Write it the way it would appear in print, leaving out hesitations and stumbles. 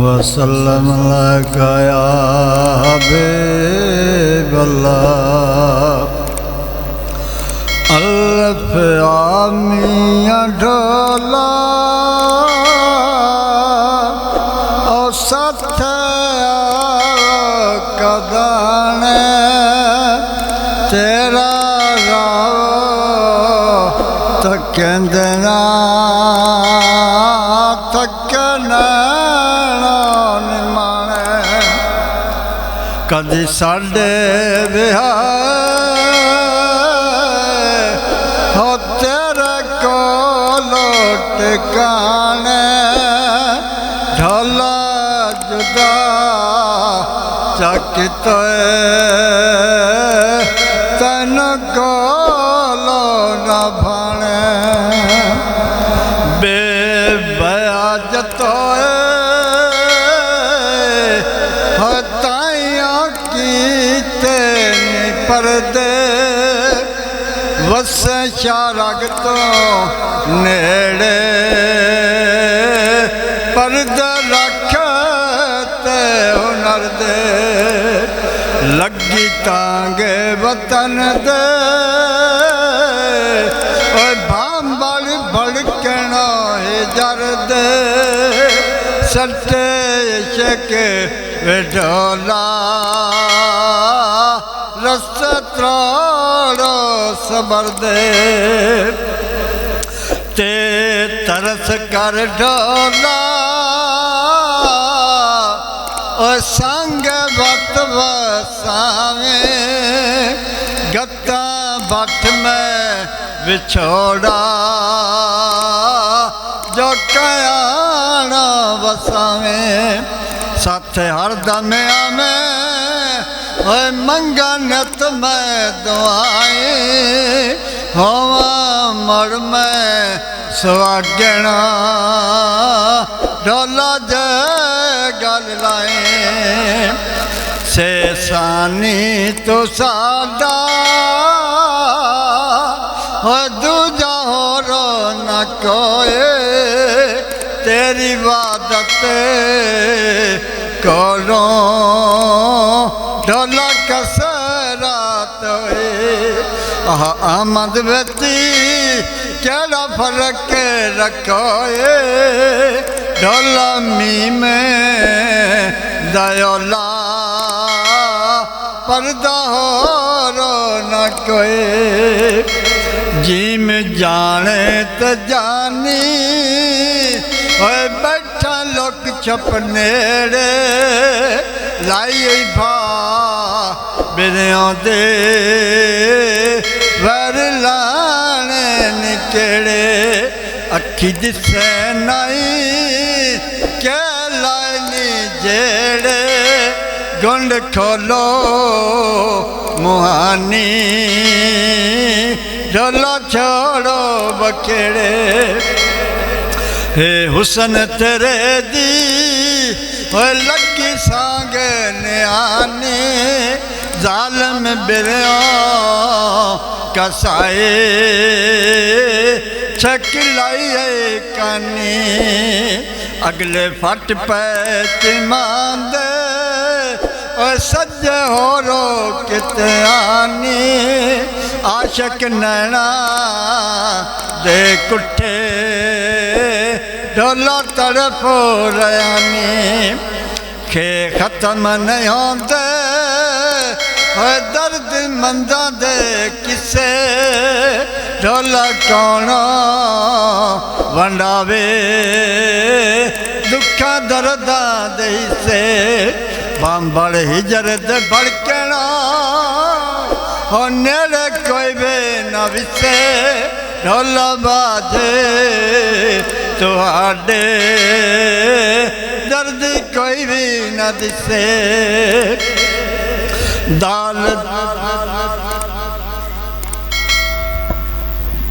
वसल्लम अलैका या हबीबल्लाह। अल्फ आमिया ढोला और सथ कदाने तेरा राव तकंदना तकना कदी साडे विहार हो तेरे कोलो टिकाने ढोला जुदा चकित तन कोलो न भाने बेबयाजत पर्दे वस शारग तो नेड़े पर्दा रखते हुनर दे लगी तांगे वतन दे भांबड़ भड़कना जर दे सटे शके ढोला रस त्राड़ो सबर दे ते तरस कर ढोला और संग वक्त बसावे गत्ता बठ में बिछोड़ा जो कयाना बसावे साथ हरदम आवे ओए मंगनत में दुआएं होवा मर में सुहागना ढोला जय गल लाए से सानी तो सादा हो दूजा हो रो न कोई तेरी वादत करो ढोला कसरात आमद बेती केड़ा फर्क रखो ढोला मी में दयोला पर्दा हो रो न कोई जिम जाने तो जानी ओए बैठा लोग छपनेड़े लाई भा बिरियों दे वर लाने निकड़े अखी दिसे नहीं के लानी जेड़े गुंड खोलो मुहानी ढोला छोड़ो बखेड़े हे हुसन तेरे दी लगी सांग न्यानी जालम बिरियों कसाए छकलाई कानी अगले फट पैच मांदे और सज्जे हो रो किते आनी आशक नैना दे कुठे ढोला तरफ रयानी खे खत्म नहीं होते दर्द मंदा दे किसे ढोला कौन वंडावे दुखा दर्दा दे से बांबड़ हिजरत भड़कना हो नेड़े कोई बे न विसे ढोला बाजे तुहाडे दर्द कोई भी न दिसे दाल